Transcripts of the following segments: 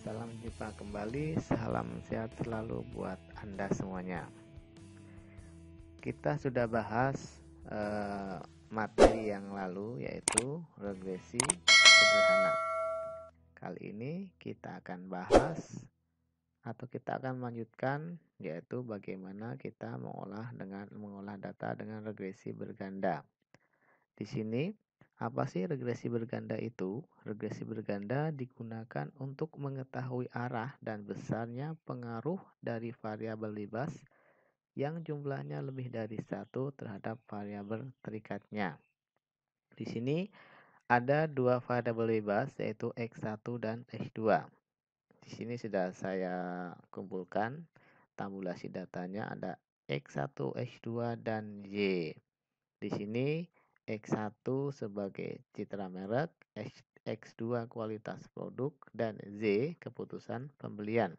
Salam jumpa kembali, salam sehat selalu buat Anda semuanya. Kita sudah bahas materi yang lalu, yaitu regresi sederhana. Kali ini kita akan bahas atau kita akan melanjutkan, yaitu bagaimana kita mengolah data dengan regresi berganda. Di sini, apa sih regresi berganda itu? Regresi berganda digunakan untuk mengetahui arah dan besarnya pengaruh dari variabel bebas yang jumlahnya lebih dari satu terhadap variabel terikatnya. Di sini ada dua variabel bebas, yaitu X1 dan X2. Di sini sudah saya kumpulkan tabulasi datanya, ada X1, X2, dan Y. Di sini X1 sebagai citra merek, X2 kualitas produk, dan Z keputusan pembelian.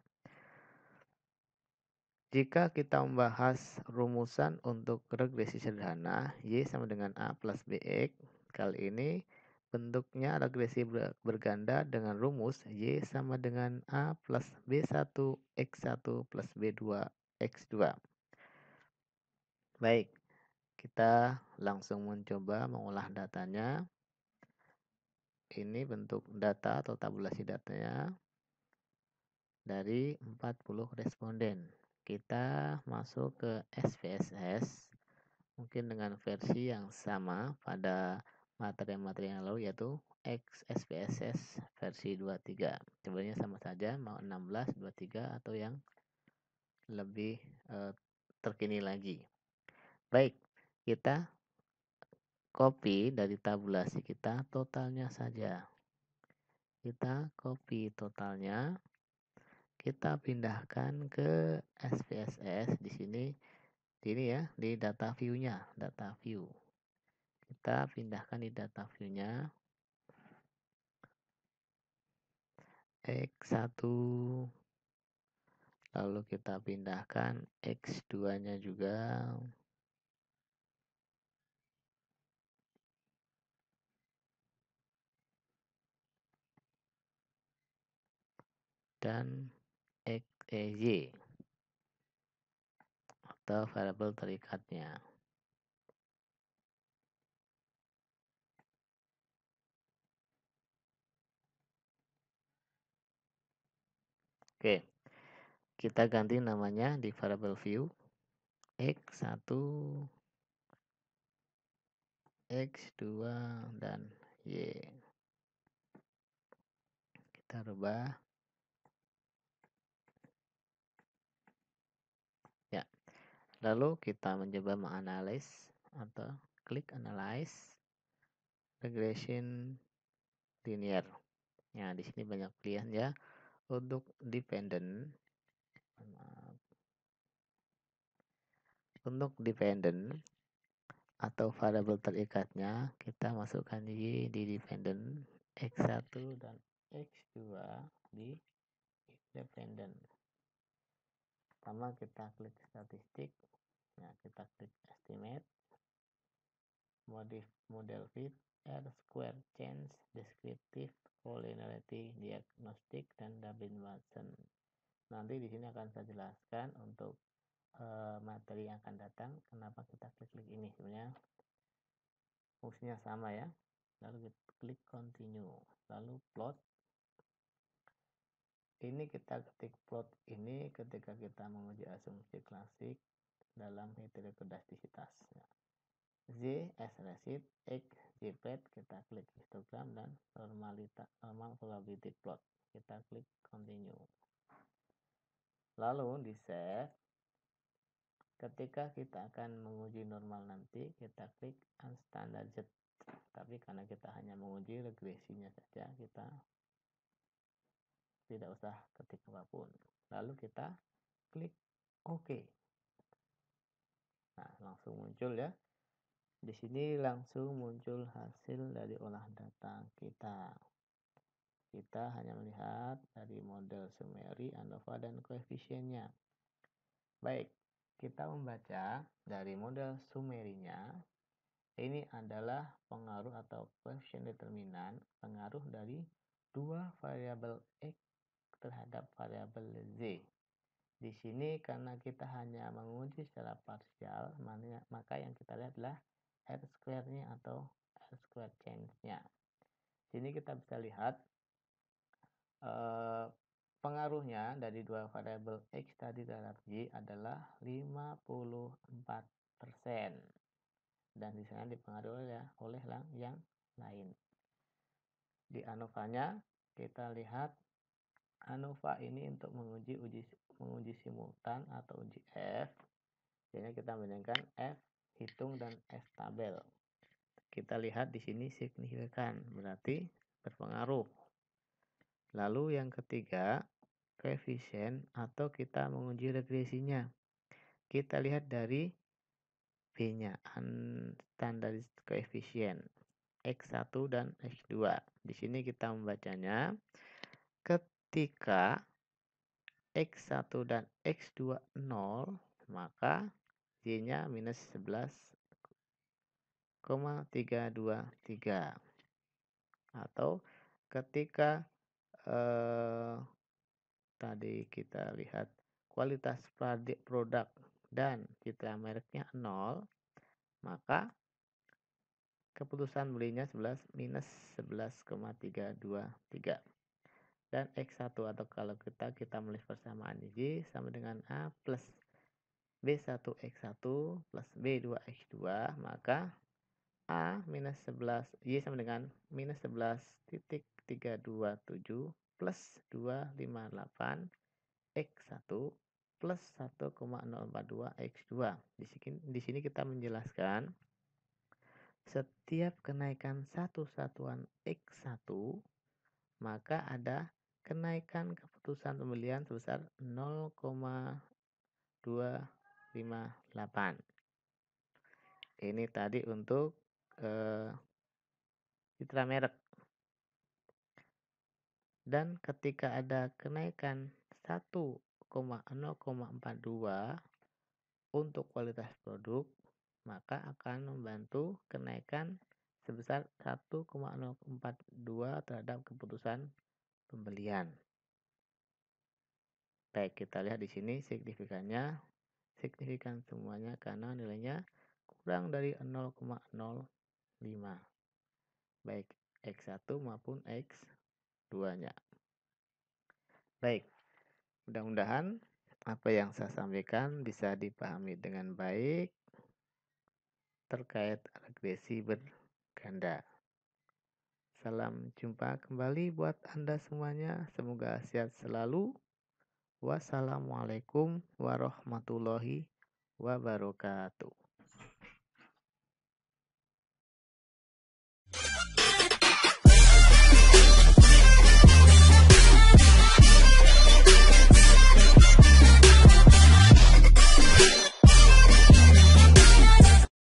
Jika kita membahas rumusan untuk regresi sederhana, Y sama dengan A plus BX. Kali ini bentuknya regresi berganda dengan rumus Y sama dengan A plus B1 X1 plus B2 X2. Baik, kita langsung mencoba mengolah datanya. Ini bentuk data atau tabulasi datanya dari 40 responden. Kita masuk ke SPSS, mungkin dengan versi yang sama pada materi-materi yang lalu, yaitu SPSS versi 23. Sebenarnya sama saja, mau 16, 23 atau yang lebih terkini lagi. Baik, kita copy dari tabulasi kita totalnya saja. Kita copy totalnya, kita pindahkan ke SPSS di sini ya, di data view-nya, data view. Kita pindahkan di data view-nya X1, lalu kita pindahkan X2-nya juga. Dan XY atau variabel terikatnya. Oke, kita ganti namanya di variabel view X1, X2, dan Y. Kita rubah. Ya. Lalu kita mencoba menganalisis atau klik analyze regression linear. Ya, di sini banyak pilihan ya. Untuk dependent, atau variabel terikatnya, kita masukkan Y di dependent, X1 dan X2 di independent. Pertama kita klik statistik, nah kita klik estimate, model fit, R square change, descriptive, collinearity, diagnostic, dan Dublin-Watson. Nanti di sini akan saya jelaskan untuk materi yang akan datang kenapa kita klik ini. Sebenarnya fungsinya sama ya. Lalu kita klik continue, lalu plot. Ini kita ketik plot ini ketika kita menguji asumsi klasik dalam heterokodastisitas. Z as receipt, X jpred, kita klik histogram, dan normal probability plot. Kita klik continue. Lalu di save. Ketika kita akan menguji normal nanti, kita klik unstandardized. Tapi karena kita hanya menguji regresinya saja, kita tidak usah ketik apapun. Lalu kita klik OK. Nah, langsung muncul ya. Di sini langsung muncul hasil dari olah data kita. Kita hanya melihat dari model summary, ANOVA, dan koefisiennya. Baik, kita membaca dari model summary-nya. Ini adalah pengaruh atau koefisien determinan pengaruh dari dua variabel X terhadap variabel Z. Di sini karena kita hanya menguji secara parsial, maka yang kita lihat adalah R-square-nya atau R-square change-nya. Sini kita bisa lihat pengaruhnya dari dua variabel X tadi terhadap Y adalah 54%. Dan di sana dipengaruhi oleh yang lain. Di ANOVA-nya kita lihat ANOVA ini untuk menguji simultan atau uji F. Jadi kita menggunakan F hitung dan F tabel. Kita lihat di sini signifikan, berarti berpengaruh. Lalu yang ketiga, koefisien atau kita menguji regresinya. Kita lihat dari B-nya, standaris koefisien X1 dan X2. Di sini kita membacanya ketika X1 dan X2 0, maka Y-nya minus 11,323. Atau ketika tadi kita lihat kualitas produk dan citra mereknya 0, maka keputusan belinya minus 11,323. Dan X1 atau kalau kita melihat persamaan Y sama dengan A plus B1X1 plus B2X2, maka A minus 11, Y sama dengan minus 11,327 plus 258 X1 plus 1,042 X2. Di sini kita menjelaskan setiap kenaikan satu satuan X1 maka ada kenaikan keputusan pembelian sebesar 0,258. Ini tadi untuk citra merek. Dan ketika ada kenaikan 1,042 untuk kualitas produk, maka akan membantu kenaikan sebesar 1,042 terhadap keputusan pembelian. Baik, kita lihat di sini signifikannya. Signifikan semuanya karena nilainya kurang dari 0,05. Baik X1 maupun X2-nya. Baik, mudah-mudahan apa yang saya sampaikan bisa dipahami dengan baik terkait regresi berganda. Salam jumpa kembali buat Anda semuanya. Semoga sehat selalu. Wassalamualaikum warahmatullahi wabarakatuh.